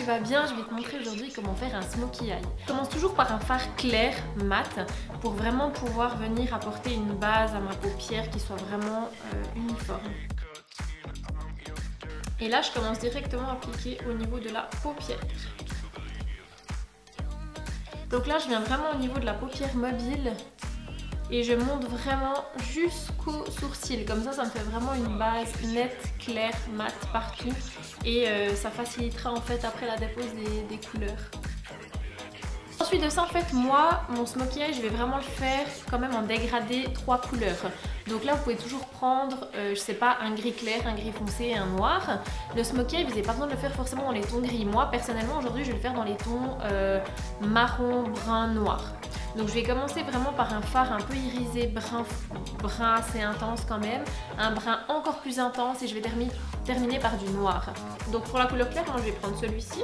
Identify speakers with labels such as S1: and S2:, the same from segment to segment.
S1: tu vas bien? Je vais te montrer aujourd'hui comment faire un smokey eye. Je commence toujours par un fard clair mat pour vraiment pouvoir venir apporter une base à ma paupière qui soit vraiment uniforme. Et là je commence directement à appliquer au niveau de la paupière. Donc là je viens vraiment au niveau de la paupière mobile et je monte vraiment jusqu'au sourcil. Comme ça me fait vraiment une base nette, claire, mat partout et ça facilitera en fait après la dépose des couleurs. Ensuite de ça, en fait, moi, mon smokey eye, je vais vraiment le faire quand même en dégradé 3 couleurs. Donc là, vous pouvez toujours prendre, je sais pas, un gris clair, un gris foncé et un noir. Le smokey eye, vous n'avez pas besoin de le faire forcément dans les tons gris. Moi, personnellement, aujourd'hui, je vais le faire dans les tons marron, brun, noir. Donc je vais commencer vraiment par un fard un peu irisé, brun assez intense quand même, un brun encore plus intense et je vais terminer par du noir. Donc pour la couleur claire, moi, je vais prendre celui-ci.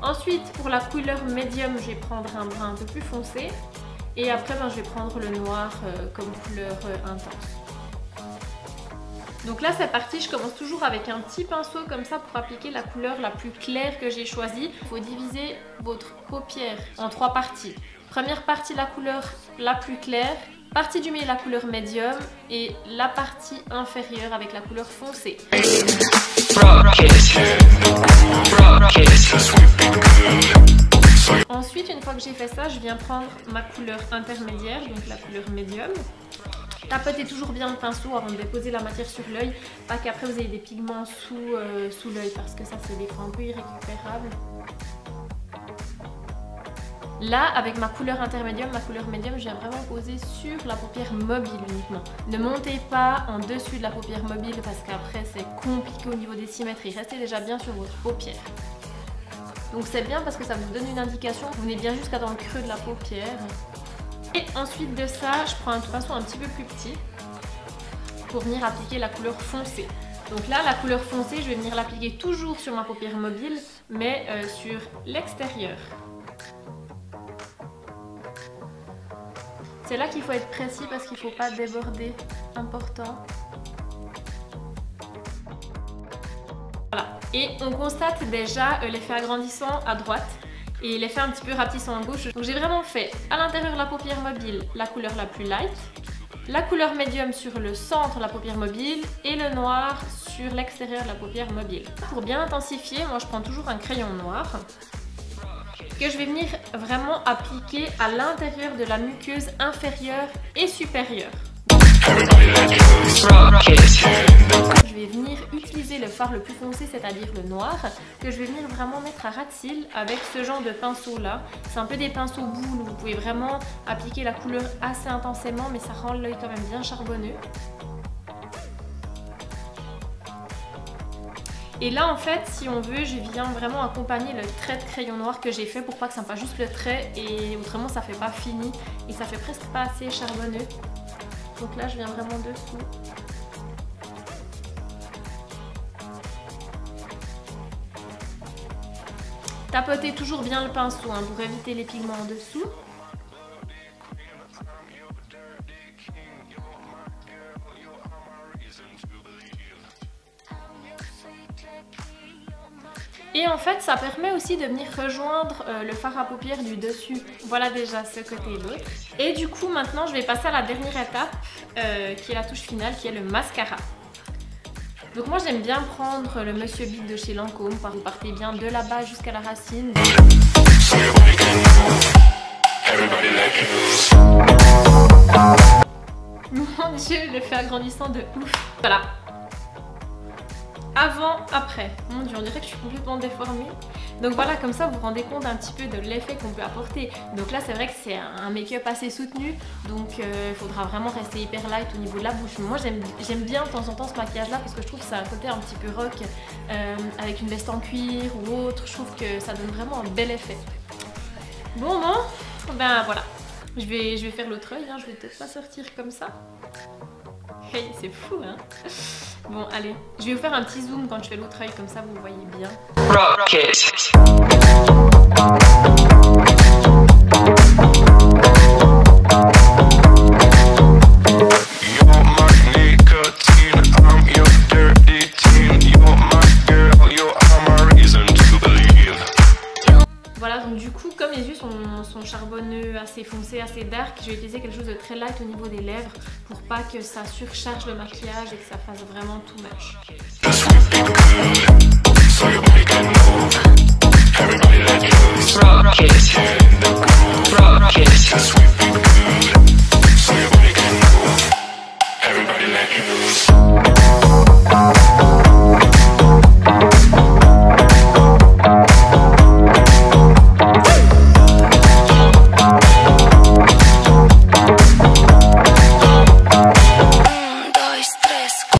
S1: Ensuite, pour la couleur médium, je vais prendre un brun un peu plus foncé. Et après, je vais prendre le noir comme couleur intense. Donc là, c'est parti. Je commence toujours avec un petit pinceau comme ça pour appliquer la couleur la plus claire que j'ai choisie. Il faut diviser votre paupière en 3 parties. Première partie, la couleur la plus claire. Partie du milieu, la couleur médium. Et la partie inférieure avec la couleur foncée. Ensuite, une fois que j'ai fait ça, je viens prendre ma couleur intermédiaire, donc la couleur médium. Tapotez toujours bien le pinceau avant de déposer la matière sur l'œil, pas qu'après vous ayez des pigments sous l'œil parce que ça c'est des fois un peu irrécupérable. Là, avec ma couleur intermédium, je viens vraiment poser sur la paupière mobile uniquement. Ne montez pas en dessus de la paupière mobile parce qu'après c'est compliqué au niveau des symétries. Restez déjà bien sur votre paupière. Donc c'est bien parce que ça vous donne une indication, vous venez bien jusqu'à dans le creux de la paupière. Et ensuite de ça, je prends un pinceau un petit peu plus petit pour venir appliquer la couleur foncée. Donc là, la couleur foncée, je vais venir l'appliquer toujours sur ma paupière mobile, mais sur l'extérieur. C'est là qu'il faut être précis parce qu'il ne faut pas déborder, important. Voilà. Et on constate déjà l'effet agrandissant à droite et l'effet un petit peu rapetissant à gauche. Donc j'ai vraiment fait à l'intérieur de la paupière mobile la couleur la plus light, la couleur médium sur le centre de la paupière mobile et le noir sur l'extérieur de la paupière mobile. Pour bien intensifier, moi je prends toujours un crayon noir que je vais venir vraiment appliquer à l'intérieur de la muqueuse inférieure et supérieure. Je vais venir utiliser le fard le plus foncé, c'est-à-dire le noir, que je vais venir vraiment mettre à ras de cils avec ce genre de pinceau là. C'est un peu des pinceaux boules où vous pouvez vraiment appliquer la couleur assez intensément, mais ça rend l'œil quand même bien charbonneux. Et là en fait, si on veut, je viens vraiment accompagner le trait de crayon noir que j'ai fait pour pas que ça me fasse juste le trait et autrement ça fait pas fini et ça fait presque pas assez charbonneux. Donc là je viens vraiment dessous. Tapotez toujours bien le pinceau pour éviter les pigments en dessous. Et en fait, ça permet aussi de venir rejoindre le fard à paupières du dessus. Voilà déjà ce côté et l'autre. Et du coup, maintenant, je vais passer à la dernière étape, qui est la touche finale, qui est le mascara. Donc moi, j'aime bien prendre le Monsieur Big de chez Lancôme. Vous partez bien de la base jusqu'à la racine. Mon Dieu, l'effet agrandissant de ouf. Voilà. Avant, après. Mon Dieu, on dirait que je suis complètement déformée. Donc voilà, comme ça vous vous rendez compte un petit peu de l'effet qu'on peut apporter. Donc là c'est vrai que c'est un make-up assez soutenu, donc il faudra vraiment rester hyper light au niveau de la bouche. Mais moi j'aime bien de temps en temps ce maquillage là parce que je trouve que ça a un côté un petit peu rock avec une veste en cuir ou autre. Je trouve que ça donne vraiment un bel effet. Bon, ben voilà. Je vais faire l'autre œil, je vais peut-être pas sortir comme ça. Hey, c'est fou hein. Bon allez, je vais vous faire un petit zoom quand je fais l'autre œil, comme ça vous voyez bien.
S2: yeux assez foncés, assez dark, je vais utiliser quelque chose de très light au niveau des lèvres pour pas que ça surcharge le maquillage et que ça fasse vraiment too much. Everybody let